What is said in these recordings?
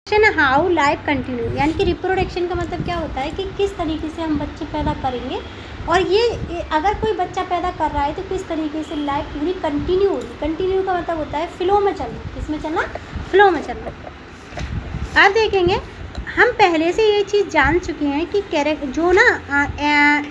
How life continue, यानी कि reproduction का मतलब क्या होता है कि किस तरीके से हम बच्चे पैदा करेंगे, और ये अगर कोई बच्चा पैदा कर रहा है तो किस तरीके से लाइफ पूरी कंटिन्यू होगी। कंटिन्यू का मतलब होता है फ्लो में चलना। किस में चलना? फ्लो में चलना। अब देखेंगे, हम पहले से ये चीज़ जान चुके हैं कि जो ना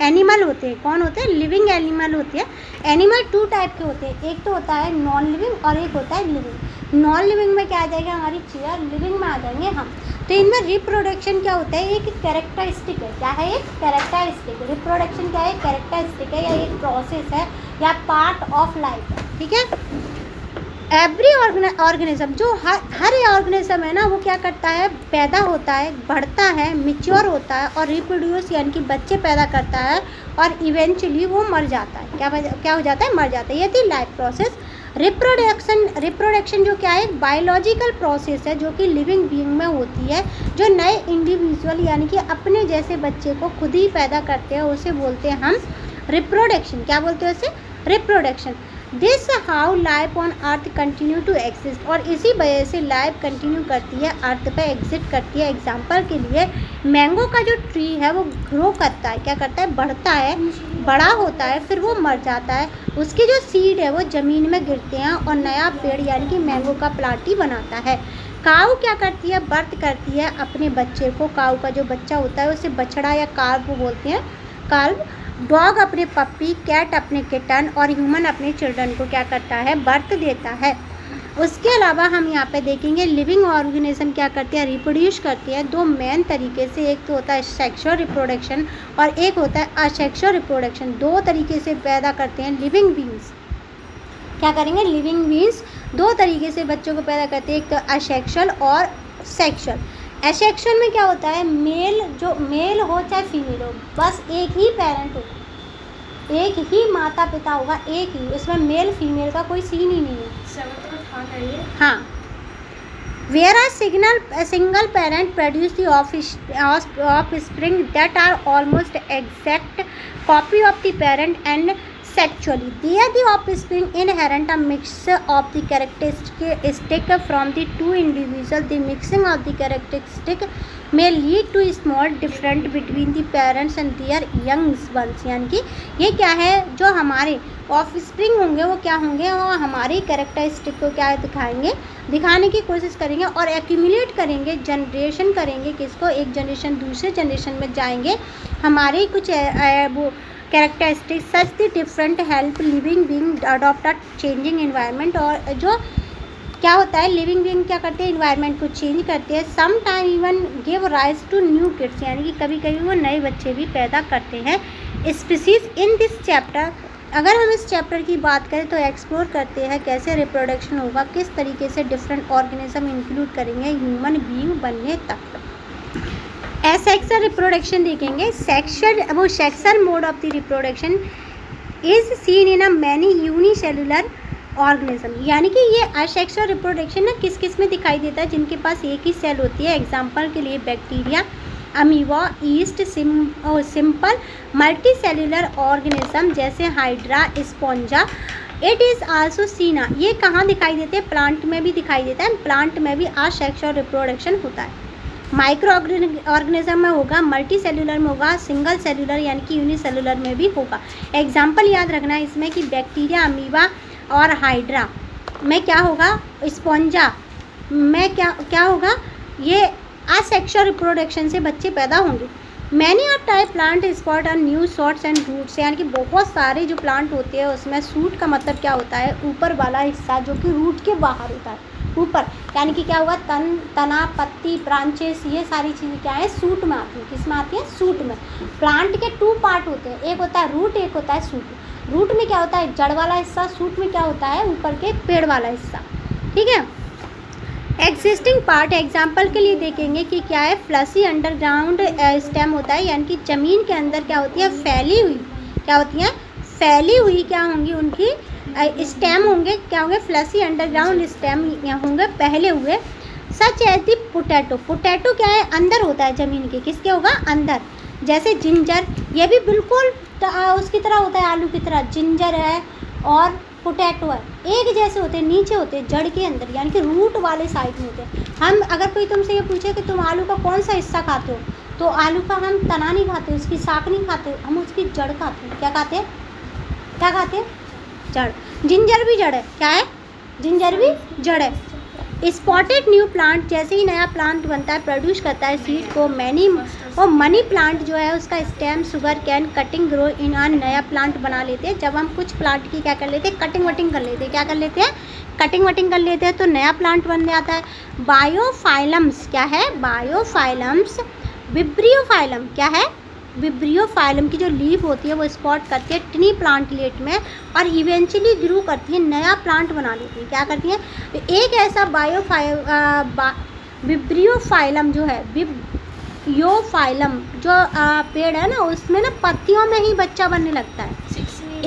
एनिमल होते हैं, कौन होते हैं? लिविंग एनिमल होते हैं। एनिमल 2 टाइप के होते हैं, एक तो होता है नॉन लिविंग और एक होता है लिविंग। नॉन लिविंग में क्या आ जाएगा? हमारी चेयर। लिविंग में आ जाएंगे हम। तो इनमें रिप्रोडक्शन क्या होता है? एक कैरेक्टरिस्टिक है। क्या है? एक कैरेक्टरिस्टिक। रिप्रोडक्शन क्या है? कैरेक्टरिस्टिक है, या एक प्रोसेस है, या पार्ट ऑफ लाइफ है। ठीक है। एवरी ऑर्गेनिज्म, जो हर ऑर्गेनिज्म है ना, वो क्या करता है? पैदा होता है, बढ़ता है, मिच्योर होता है और रिप्रोड्यूस यानी कि बच्चे पैदा करता है, और इवेंचुअली वो मर जाता है। क्या हो जाता है? मर जाता है। ये थी लाइफ प्रोसेस। रिप्रोडक्शन जो क्या है? बायोलॉजिकल प्रोसेस है जो कि लिविंग बीइंग में होती है, जो नए इंडिविजुअल यानी कि अपने जैसे बच्चे को खुद ही पैदा करते हैं, उसे बोलते हैं हम रिप्रोडक्शन। क्या बोलते हैं उसे? Reproduction. This how life on earth continue to exist, और इसी वजह से लाइफ कंटिन्यू करती है, अर्थ पे एग्जिस्ट करती है। एग्जाम्पल के लिए मैंगो का जो ट्री है वो ग्रो करता है, क्या करता है? बढ़ता है, बड़ा होता है, फिर वो मर जाता है। उसके जो सीड है वो ज़मीन में गिरते हैं और नया पेड़ यानी कि मैंगो का प्लांट ही बनाता है। काऊ क्या करती है? बर्थ करती है अपने बच्चे को। काऊ का जो बच्चा होता है उसे बछड़ा या काल्व बोलते हैं, काल्व। डॉग अपने पप्पी, कैट अपने किटन, और ह्यूमन अपने चिल्ड्रन को क्या करता है? बर्थ देता है। उसके अलावा हम यहाँ पे देखेंगे लिविंग ऑर्गेनिज्म क्या करती है? रिप्रोड्यूस करती है 2 मेन तरीके से। एक तो होता है सेक्सुअल रिप्रोडक्शन और एक होता है असेक्सुअल रिप्रोडक्शन। 2 तरीके से पैदा करते हैं लिविंग बीइंग्स। क्या करेंगे? लिविंग बीइंग्स 2 तरीके से बच्चों को पैदा करते हैं, एक तो असेक्सुअल और सेक्सुअल। एसेक्सुअल में क्या होता है? मेल हो चाहे फीमेल हो, बस एक ही पेरेंट हो, एक ही माता पिता होगा, एक ही। इसमें मेल फीमेल का कोई सीन ही नहीं है। हाँ। Where a single parent produce the offspring that are almost exact copy of the parent and sexually. There the offspring inherit a mix of the characteristic from the 2 individuals. The mixing of the characteristic may lead to small difference between the parents and their young ones. यानी कि ये क्या है? जो हमारे offspring होंगे वो क्या होंगे? वो हमारी कैरेक्टरिस्टिक को क्या दिखाएंगे? दिखाने की कोशिश करेंगे और एक्यूमुलेट करेंगे, जनरेशन करेंगे। किसको? एक जनरेशन दूसरे जनरेशन में जाएंगे। हमारे कुछ वो characteristic such the different help living being adopt a changing environment. और जो क्या होता है? लिविंग बीइंग क्या करते हैं? इन्वायरमेंट को चेंज करते हैं। Some time even give rise to new kids, यानी कि कभी कभी वो नए बच्चे भी पैदा करते हैं। स्पीसीज इन दिस चैप्टर, अगर हम इस चैप्टर की बात करें तो एक्सप्लोर करते हैं कैसे रिप्रोडक्शन होगा, किस तरीके से डिफरेंट ऑर्गेनिज्म इंक्लूड करेंगे ह्यूमन बीइंग बनने तक। एसेक्सुअल रिप्रोडक्शन देखेंगे। Sexual mode of the reproduction is seen in a many unicellular organism, यानी कि ये असेक्सुअल रिप्रोडक्शन ना किस किस में दिखाई देता है? जिनके पास एक ही सेल होती है। एग्जाम्पल के लिए bacteria, amoeba, east, simple multi cellular organism जैसे हाइड्रा, स्पॉन्जा। इट इज़ आल्सो सीना, ये कहाँ दिखाई देते हैं? प्लांट में भी दिखाई देता है। प्लांट में भी असेक्सुअल रिप्रोडक्शन होता है। माइक्रो ऑर्गेनिज्म में होगा, मल्टी सेलुलर में होगा, सिंगल सेलुलर यानी कि यूनिसेलुलर में भी होगा। एग्जाम्पल याद रखना है इसमें कि बैक्टीरिया, अमीबा और हाइड्रा में क्या होगा? स्पॉन्जा में क्या होगा? ये असेक्सुअल रिप्रोडक्शन से बच्चे पैदा होंगे। Many of type plant spot are new shorts and roots, यानी कि बहुत सारे जो प्लांट होते हैं उसमें सूट का मतलब क्या होता है? ऊपर वाला हिस्सा जो कि रूट के बाहर होता है, ऊपर, यानी कि क्या हुआ? तना, पत्ती, ब्रांचेस, ये सारी चीज़ें क्या है? सूट में आती हैं। किस में आती हैं? सूट में। प्लांट के 2 पार्ट होते हैं, एक होता है रूट, एक होता है सूट। रूट में क्या होता है? जड़ वाला हिस्सा। सूट में क्या होता है? ऊपर के पेड़ वाला हिस्सा। ठीक है। एग्जिस्टिंग पार्ट, एग्जाम्पल के लिए देखेंगे कि क्या है? फ्लसी अंडरग्राउंड स्टेम होता है, यानी कि ज़मीन के अंदर क्या होती है? फैली हुई, क्या होती हैं? फैली हुई क्या होंगी? उनकी स्टेम होंगे, क्या होंगे? फ्लसी अंडरग्राउंड स्टेम होंगे, पहले हुए। Such as the potato, potato क्या है? अंदर होता है ज़मीन के। किसके होगा? अंदर। जैसे जिंजर, ये भी बिल्कुल उसकी तरह होता है, आलू की तरह। जिंजर है और पोटैटो है, एक जैसे होते हैं, नीचे होते हैं, जड़ के अंदर, यानी कि रूट वाले साइड में होते हैं। हम अगर कोई तुमसे ये पूछे कि तुम आलू का कौन सा हिस्सा खाते हो, तो आलू का हम तना नहीं खाते, उसकी शाख नहीं खाते, हम उसकी जड़ खाते हैं। क्या खाते हैं? क्या खाते हैं? जड़। जिंजर भी जड़ है। क्या है? जिंजर भी जड़ है। स्पॉटेड न्यू प्लांट, जैसे ही नया प्लांट बनता है, प्रोड्यूस करता है सीड को मनी प्लांट जो है उसका stem, sugar cane, cutting grow in आ नया प्लांट बना लेते हैं। जब हम कुछ प्लांट की क्या कर लेते हैं, कटिंग वटिंग कर लेते हैं। क्या कर लेते हैं? कटिंग वटिंग कर लेते हैं, तो नया प्लांट बन जाता है। बायोफाइलम्स क्या है? बायोफाइलम्स विब्रियोफाइलम क्या है? विब्रियोफाइलम की जो लीफ होती है वो स्पॉट करती है टिनी प्लांटलेट में और इवेंचुअली ग्रू करती है, नया प्लांट बना लेती है। क्या करती है? एक ऐसा विब्रियोफाइलम जो है, विब्रियोफाइलम जो पेड़ है ना, उसमें ना पत्तियों में ही बच्चा बनने लगता है।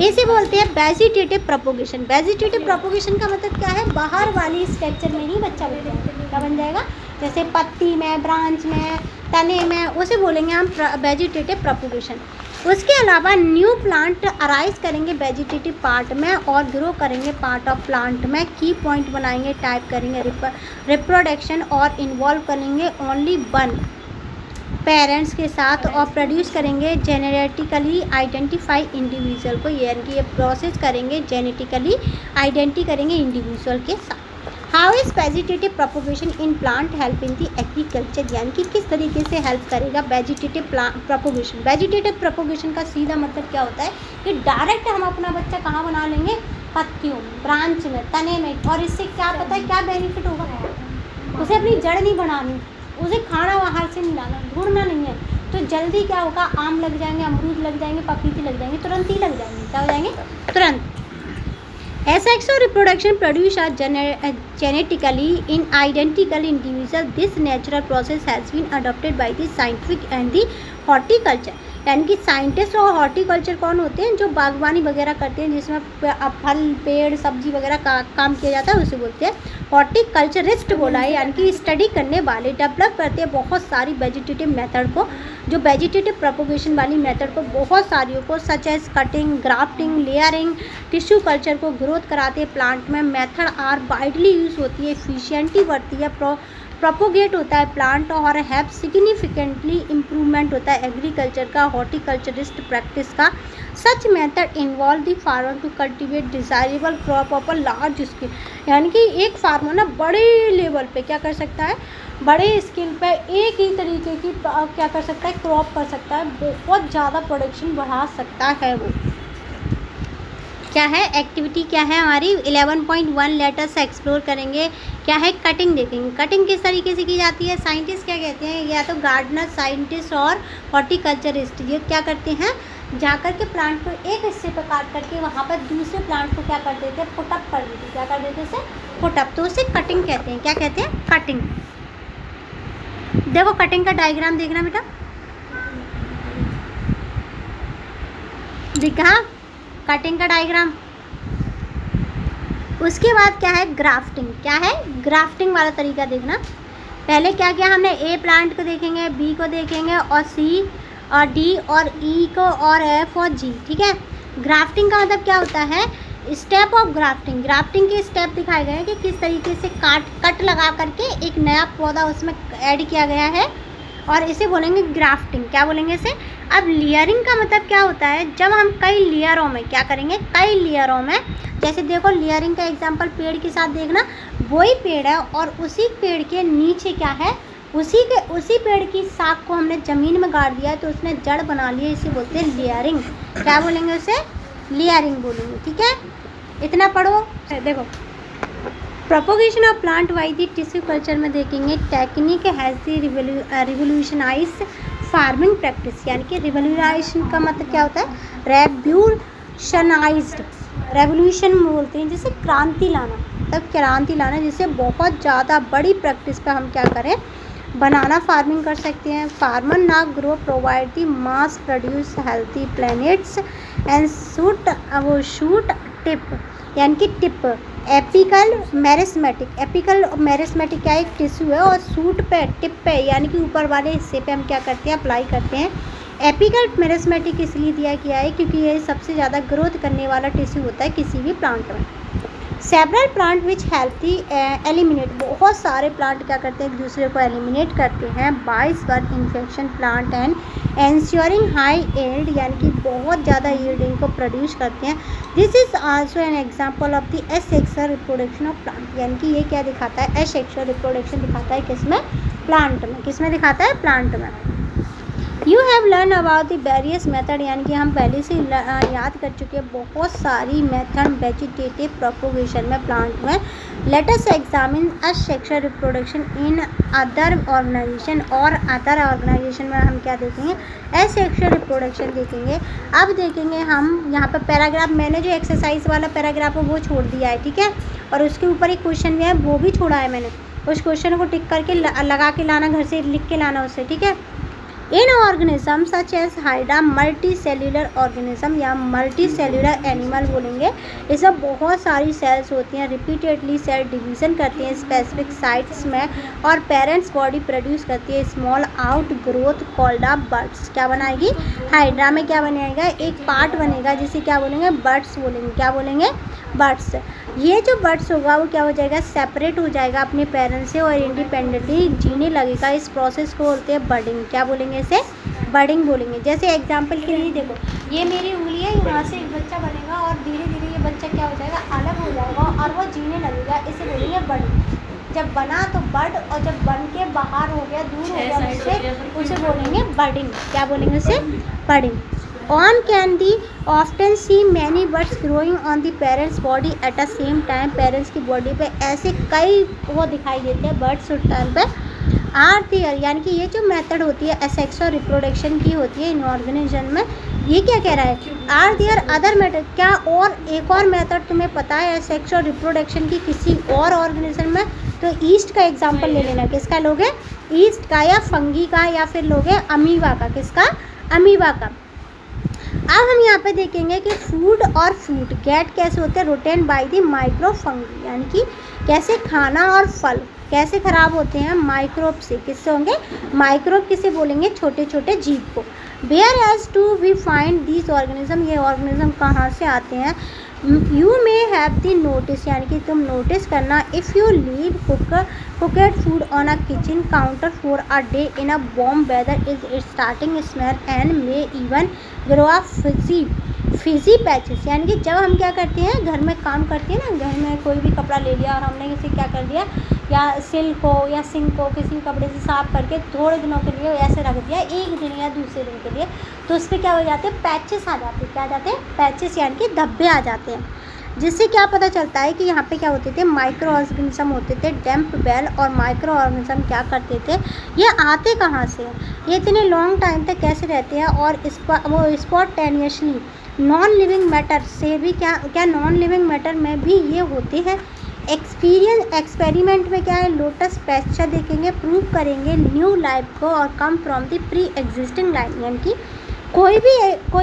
इसे बोलते हैं वेजिटेटिव प्रोपोगेशन। वेजिटेटिव प्रोपोगेशन का मतलब क्या है? बाहर वाली स्ट्रक्चर में ही बच्चा बन जाएगा। क्या बन जाएगा? जैसे पत्ती में, ब्रांच में, तने में, उसे बोलेंगे हम वेजिटेटिव प्रोपोगेशन। उसके अलावा न्यू प्लांट अराइज करेंगे वेजिटेटिव पार्ट में और ग्रो करेंगे पार्ट ऑफ प्लांट में। की पॉइंट बनाएंगे, टाइप करेंगे रिप्रोडक्शन और इन्वॉल्व करेंगे ओनली वन पेरेंट्स के साथ और प्रोड्यूस करेंगे जेनेटिकली आइडेंटिफाई इंडिविजुअल को, यानी कि ये प्रोसेस करेंगे जेनेटिकली आइडेंटिटी करेंगे इंडिविजुअल के साथ। How is vegetative propagation in plant help in the agriculture, यानी कि किस तरीके से हेल्प करेगा वेजिटेटिव प्रोपोगेशन। वेजिटेटिव प्रोपोगेशन का सीधा मतलब क्या होता है कि डायरेक्ट हम अपना बच्चा कहाँ बना लेंगे? पत्तियों, ब्रांच में, तने में। और इससे क्या पता है क्या बेनिफिट होगा? उसे अपनी जड़ नहीं बढ़ानी, उसे खाना बाहर से नहीं लाना, ढूंढना नहीं है, तो जल्दी क्या होगा? आम लग जाएंगे, अमरूद लग जाएंगे, पपीते लग जाएंगे, तुरंत ही लग जाएंगे। क्या हो जाएंगे? तुरंत। Asexual reproduction produce are genetically in identical individual. This natural process has been adopted by the scientific and the horticulture. यानी कि साइंटिस्ट और हॉर्टिकल्चर कौन होते हैं? जो बागवानी वगैरह करते हैं, जिसमें फल, पेड़, सब्जी वगैरह का काम किया जाता है, उसे बोलते हैं हॉर्टिकल्चरिस्ट बोला है। यानी कि स्टडी करने वाले डेवलप करते हैं बहुत सारी वेजिटेटिव मेथड को, जो वेजिटेटिव प्रोपोगेशन वाली मेथड को, बहुत सारियों को, such as cutting, grafting, layering, tissue culture को ग्रोथ कराते हैं प्लांट में। मेथड आर वाइडली यूज होती है, एफिशिएंटली बढ़ती है, प्रोपोगेट होता है प्लांट और हैव सिग्निफिकेंटली इम्प्रूवमेंट होता है एग्रीकल्चर का, हॉर्टिकल्चरिस्ट प्रैक्टिस का। Such method involve the farmer to cultivate desirable crop of a large scale, यानी कि एक फार्मर ना बड़े लेवल पे क्या कर सकता है? बड़े स्केल पे एक ही तरीके की क्या कर सकता है? क्रॉप कर सकता है, बहुत ज़्यादा प्रोडक्शन बढ़ा सकता है वो। क्या है एक्टिविटी? क्या है हमारी 11.1 लेटर्स एक्सप्लोर करेंगे। क्या है? कटिंग देखेंगे। कटिंग किस तरीके से की जाती है? साइंटिस्ट क्या कहते हैं, या तो गार्डनर, साइंटिस्ट और हॉर्टिकल्चरिस्ट, ये क्या करते हैं? जाकर के प्लांट को एक हिस्से पर काट करके वहाँ पर दूसरे प्लांट को क्या कर देते हैं? पुटअप कर देते हैं। क्या कर देते हैं? उसे पुटअप, तो उसे कटिंग कहते हैं। क्या कहते हैं? कटिंग। देखो कटिंग का डायग्राम देखना बेटा, दिखा कटिंग का डायग्राम। उसके बाद क्या है? ग्राफ्टिंग। क्या है? ग्राफ्टिंग वाला तरीका देखना। पहले क्या किया हमने? ए प्लांट को देखेंगे, बी को देखेंगे और सी और डी और ई को और एफ और जी। ठीक है। ग्राफ्टिंग का मतलब क्या होता है? Step of grafting. ग्राफ्टिंग के स्टेप दिखाए गए हैं कि किस तरीके से कट लगा करके एक नया पौधा उसमें ऐड किया गया है, और इसे बोलेंगे ग्राफ्टिंग। क्या बोलेंगे इसे? अब लेयरिंग का मतलब क्या होता है? जब हम कई लेयरों में क्या करेंगे? कई लेयरों में, जैसे देखो लेयरिंग का एग्जांपल पेड़ के साथ देखना, वही पेड़ है और उसी पेड़ के नीचे क्या है? उसी पेड़ की शाख को हमने ज़मीन में गाड़ दिया है, तो उसने जड़ बना ली है, इसे बोलते हैं लेयरिंग। क्या बोलेंगे उसे? लेयरिंग बोलेंगे। ठीक है, इतना पढ़ो। देखो propagation of plant by the tissue culture में देखेंगे, technique has the revolutionise farming practice. यानी कि रिवोल्यूशन का मतलब क्या होता है? रेवोल्यूशनाइज्ड, रेवोल्यूशन बोलते हैं जैसे क्रांति लाना, तब क्रांति लाना, जिससे बहुत ज़्यादा बड़ी प्रैक्टिस पे हम क्या करें? बनाना फार्मिंग कर सकते हैं। फार्मर ना grow provide the mass produce healthy planets and shoot tip, यानी कि tip apical meristematic. Apical meristematic क्या एक टिश्यू है, और सूट पे, टिप पे, यानी कि ऊपर वाले हिस्से पे हम क्या करते हैं? अप्लाई करते हैं एपिकल मेरिस्टेमेटिक इसलिए दिया गया है क्योंकि ये सबसे ज़्यादा ग्रोथ करने वाला टिश्यू होता है किसी भी प्लांट में। Several plant which healthy eliminate, बहुत सारे प्लांट क्या करते हैं, एक दूसरे को एलिमिनेट करते हैं बाय स्वर्ग infection plant and ensuring high yield, यानी कि बहुत ज़्यादा यील्डिंग को प्रोड्यूस करते हैं। This is also an example of the asexual reproduction of plant, यानी कि ये क्या दिखाता है, एसेक्सुअल रिप्रोडक्शन दिखाता है किसमें, प्लांट में। किसमें दिखाता है, प्लांट में। You have learn about the various method, यानी कि हम पहले से याद कर चुके हैं बहुत सारी मेथड वेजिटेटिव प्रोपोगेशन में, प्लांट में। Let us examine asexual reproduction in other organisation, और अदर ऑर्गेनाइजेशन में हम क्या देखेंगे, एसेक्सुअल रिप्रोडक्शन देखेंगे। अब देखेंगे हम यहाँ पर पैराग्राफ, मैंने जो एक्सरसाइज वाला पैराग्राफ है वो छोड़ दिया है, ठीक है, और उसके ऊपर एक क्वेश्चन भी है वो भी छोड़ा है मैंने, उस क्वेश्चन को टिक करके लगा के लाना, घर से लिख के लाना उससे, ठीक है। In organism such as hydra multicellular organism, या मल्टी सेल्यूलर एनिमल बोलेंगे, इसमें बहुत सारी सेल्स होती हैं, रिपीटेडली सेल डिवीज़न करती हैं स्पेसिफिक साइट्स में, और पेरेंट्स बॉडी प्रोड्यूस करती है small out growth called a buds. क्या बनाएगी, हाइड्रा में क्या बनेगा, एक पार्ट बनेगा जिसे क्या बोलेंगे, बड्स बोलेंगे। क्या बोलेंगे, बड्स। ये जो बड्स होगा वो क्या हो जाएगा, सेपरेट हो जाएगा अपने पेरेंट्स से और इंडिपेंडेंटली जीने लगेगा। इस प्रोसेस को बोलते हैं बडिंग। क्या बोलेंगे इसे, बडिंग बोलेंगे। जैसे एग्जांपल के लिए देखो, ये मेरी उंगली है, यहाँ से एक बच्चा बनेगा और धीरे धीरे ये बच्चा क्या हो जाएगा, अलग हो जाएगा और वो जीने लगेगा, इसे बोलेंगे बडिंग। जब बना तो बड, और जब बन के बाहर हो गया, दूर हो गया उससे, उसे बोलेंगे बडिंग। क्या बोलेंगे उसे, budding. On can the often see many buds growing on the parents body at the same time, parents की बॉडी पे ऐसे कई वो दिखाई देते हैं बर्ड्स उस टाइम पे। आर देयर, यानी कि ये जो मेथड होती है एसेक्सुअल रिप्रोडक्शन की होती है इन ऑर्गेनिज्म में, ये क्या कह रहा है, आर देयर अदर मेथड, क्या और एक और मेथड तुम्हें पता है एसेक्सुअल रिप्रोडक्शन की किसी और ऑर्गेनिज्म में, तो ईस्ट का एग्जाम्पल ले लेना। किसका लोगे, ईस्ट का, या फंगी का, या फिर लोगे अमीबा का। किसका, अमीबा का। अब हम यहाँ पे देखेंगे कि फूड और फ्रूट गेट कैसे होते हैं, rotten by the micro fungi, यानी कि कैसे खाना और फल कैसे खराब होते हैं, माइक्रोब से। किससे होंगे, माइक्रोब किसे बोलेंगे, छोटे छोटे जीव को। Where as to we find this organism, ये ऑर्गेनिज्म कहाँ से आते हैं। You may have the notice, यानी कि तुम नोटिस करना, if you leave cooked food on a kitchen counter for a day in a warm weather is starting smell and may even grow a fizzy patches, यानी कि जब हम क्या करते हैं, घर में काम करते हैं ना, घर में कोई भी कपड़ा ले लिया और हमने इसे क्या कर दिया, या सिल्क को या सिंक को किसी कपड़े से साफ करके थोड़े दिनों के लिए ऐसे रख दिया, एक दिन या दूसरे दिन के लिए, तो उस पर क्या हो जाते हैं, पैचेस आ जाते हैं। क्या आ जाते हैं, पैचेस, यानी कि धब्बे आ जाते हैं। जिससे क्या पता चलता है कि यहाँ पे क्या होते थे, माइक्रो ऑर्गेनिज्म होते थे, डैम्प बेल और माइक्रो ऑर्गेनिज्म क्या करते थे, ये आते कहाँ से, ये इतने लॉन्ग टाइम तक कैसे रहते हैं, और वो स्पॉन्टेनियसली नॉन लिविंग मैटर से भी क्या नॉन लिविंग मैटर में भी ये होते हैं। एक्सपेरिमेंट में क्या है, लोटस पैस्चर देखेंगे, प्रूव करेंगे न्यू लाइफ को और come from the pre existing life, यानी कि कोई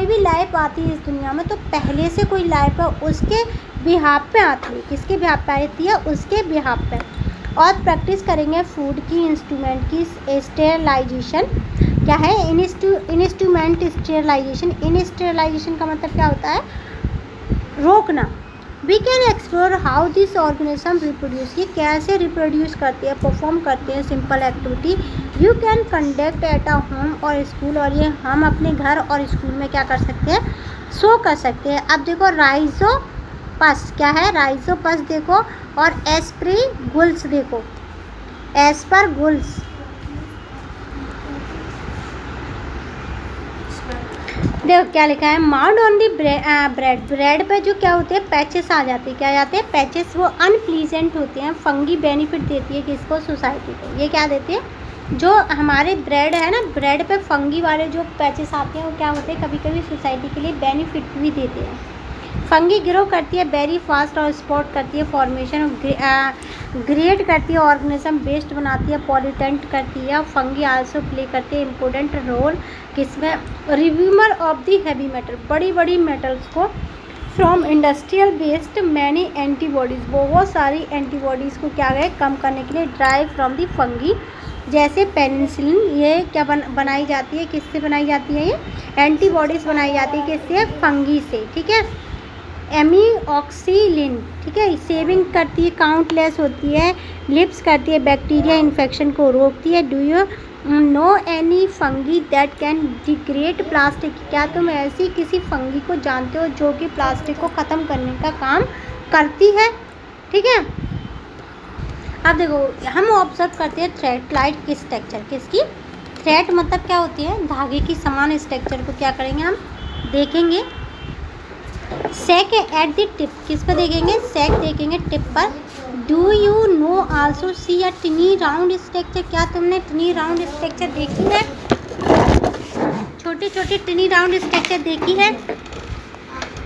भी लाइफ आती है इस दुनिया में तो पहले से कोई लाइफ है उसके बिहाफ पे आती है। किसके बिहाफ पे आती है, उसके बिहाफ पे। और प्रैक्टिस करेंगे फूड की, इंस्ट्रूमेंट की स्टेरलाइजेशन। क्या है, इंस्ट्रूमेंट स्टेरलाइजेशन। इनस्टेरलाइजेशन का मतलब क्या होता है, रोकना। We can explore how this organism reproduce, ये कैसे रिप्रोड्यूस करते हैं, परफॉर्म करते हैं simple activity. You can conduct at a home or school, और ये हम अपने घर और स्कूल में क्या कर सकते हैं, शो कर सकते हैं। अब देखो राइजोपस, क्या है, राइजोपस देखो, और एस्परगुल्स देखो, एस्परगुल्स। देखो क्या लिखा है, माउंड ऑन दी ब्रेड पे जो क्या होते हैं, पैचेस आ जाते हैं। क्या जाते हैं, पैचेस, वो अनप्लीजेंट होते हैं। फंगी बेनिफिट देती है किसको, सोसाइटी को। ये क्या देती है, जो हमारे ब्रेड है ना, ब्रेड पे फंगी वाले जो पैचेस आते हैं वो क्या होते हैं, कभी कभी सोसाइटी के लिए बेनिफिट भी देते हैं। फंगी ग्रो करती है वेरी फास्ट और स्पॉट करती है फॉर्मेशन, ग्रेड करती है, ऑर्गेनिज्म बेस्ड बनाती है, पॉल्यूटेंट करती है। फंगी आल्सो प्ले करती है इम्पोर्टेंट रोल किसमें, रिव्यूमर ऑफ दी हैवी मेटल, बड़ी बड़ी मेटल्स को from industrial based many antibodies, बहुत सारी एंटीबॉडीज़ को क्या गए कम करने के लिए ड्राइव फ्रॉम दी फंगी जैसे पेनिसिलिन, ये क्या बनाई जाती है, किससे बनाई जाती है, ये एंटीबॉडीज़ बनाई जाती है, किससे, फंगी से, ठीक है। एमीऑक्सिलिन, ठीक है, सेविंग करती है, काउंटलेस होती है, लिप्स करती है, बैक्टीरिया इन्फेक्शन को रोकती है। Do you know any fungi that can degrade plastic, क्या तुम ऐसी किसी फंगी को जानते हो जो कि प्लास्टिक को ख़त्म करने का काम करती है, ठीक है। अब देखो, हम ऑब्जर्व करते हैं थ्रेड लाइट की स्ट्रक्चर, किसकी, थ्रेड मतलब क्या होती है, धागे की समान स्ट्रक्चर को क्या करेंगे, हम देखेंगे। सेक एट द टिप, किस पर देखेंगे, सेक देखेंगे टिप पर। Do you know also C a टिनी round structure, क्या तुमने टिनी राउंड स्ट्रक्चर देखी है, छोटी छोटी टिनी राउंड स्ट्रक्चर देखी है।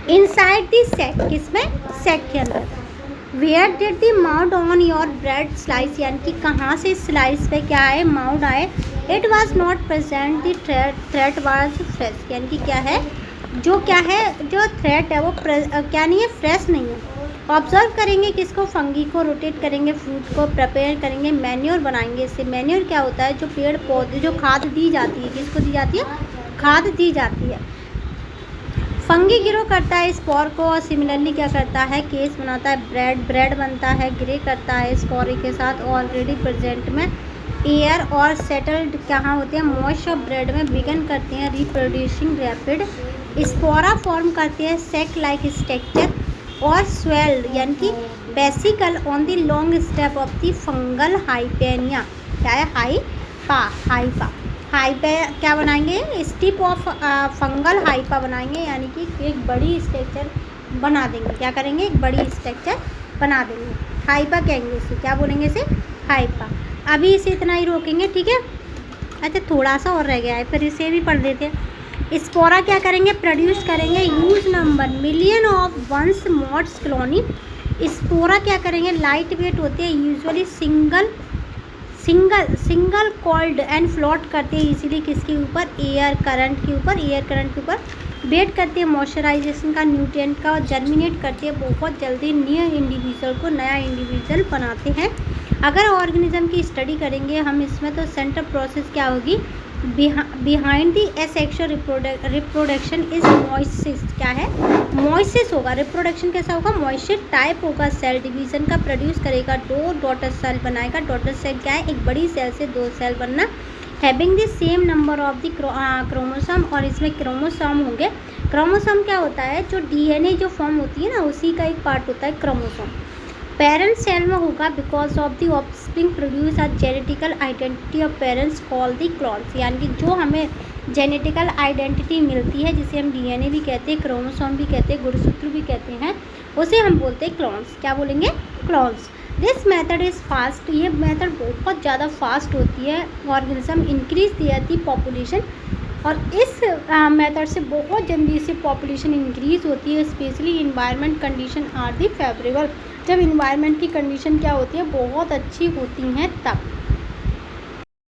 इनसाइड द सेक, किसमें, सेक के अंदर। Where did the mount on your bread slice, यानी कि कहाँ से स्लाइस पे क्या है, माउंट आए। It was not present the thread was fresh, यानी कि क्या है, जो क्या है, जो थ्रेड है वो क्या नहीं है, फ्रेश नहीं है। ऑब्जर्व करेंगे किसको, फंगी को, रोटेट करेंगे फ्रूट को, प्रिपेयर करेंगे, मैन्योर बनाएंगे इससे। मैन्योर क्या होता है, जो पेड़ पौधे, जो खाद दी जाती है, किसको दी जाती है, खाद दी जाती है। फंगी ग्रो करता है स्पोर को, और सिमिलरली क्या करता है, केस बनाता है, ब्रेड बनता है, ग्रे करता है स्पोरे के साथ। ऑलरेडी प्रेजेंट में एयर और सेटल्ड कहाँ होते हैं, मॉइस्चर ब्रेड में बिगन करते हैं रिप्रोड्यूसिंग रैपिड। स्पोरा फॉर्म करते हैं सेक लाइक स्ट्रक्चर, और स्वेल्ड यानी कि basically on the long step of the fungal hyphae, क्या है, हाइपा क्या बनाएंगे, स्टिप ऑफ फंगल हाइपा बनाएंगे, यानी कि एक बड़ी स्ट्रक्चर बना देंगे, क्या करेंगे, एक बड़ी स्ट्रक्चर बना देंगे, हाइपा कहेंगे इसे, क्या बोलेंगे इसे, हाइपा। अभी इसे इतना ही रोकेंगे, ठीक है। अच्छा, थोड़ा सा और रह गया है, फिर इसे भी पढ़ देते हैं। स्पोरा क्या करेंगे, प्रोड्यूस करेंगे huge number, million of ones moulds colony. स्पोरा क्या करेंगे, लाइट वेट होते हैं, usually single celled and float करते हैं इसीलिए किसके ऊपर, एयर करंट के ऊपर वेट करते हैं मॉइस्चराइजेशन का, न्यूट्रिएंट का, और जर्मिनेट करते हैं बहुत जल्दी, नया इंडिविजुअल बनाते हैं। अगर ऑर्गेनिज्म की स्टडी करेंगे हम इसमें, तो सेंट्रल प्रोसेस क्या होगी, behind the asexual reproduction is meiosis, क्या है, मॉइसिस होगा। रिप्रोडक्शन कैसा होगा, मॉइस्चर टाइप होगा, सेल डिवीजन का प्रोड्यूस करेगा, 2 डॉटर सेल बनाएगा। डॉटर सेल क्या है, एक बड़ी सेल से 2 सेल बनना, having the same number of the chromosome, और इसमें क्रोमोसोम होंगे। क्रोमोसोम क्या होता है, जो डीएनए जो फॉर्म होती है ना, उसी का एक पार्ट होता है क्रोमोसोम। पेरेंट सेल में होगा, because of the offspring produce a genetical identity of parents call the clones, यानी कि जो हमें जेनेटिकल आइडेंटिटी मिलती है, जिसे हम डीएनए भी कहते हैं, क्रोमोसोम भी कहते हैं, गुणसूत्र भी कहते हैं, उसे हम बोलते हैं क्लोन्स, क्या बोलेंगे, clones. This method is fast, ये मेथड बहुत ज़्यादा फास्ट होती है, ऑर्गेनिज्म इंक्रीज दी पॉपुलेशन, और इस मेथड से बहुत जल्दी से पॉपुलेशन इंक्रीज होती है, specially environment condition are the favourable, जब इन्वायरमेंट की कंडीशन क्या होती है, बहुत अच्छी होती हैं तब।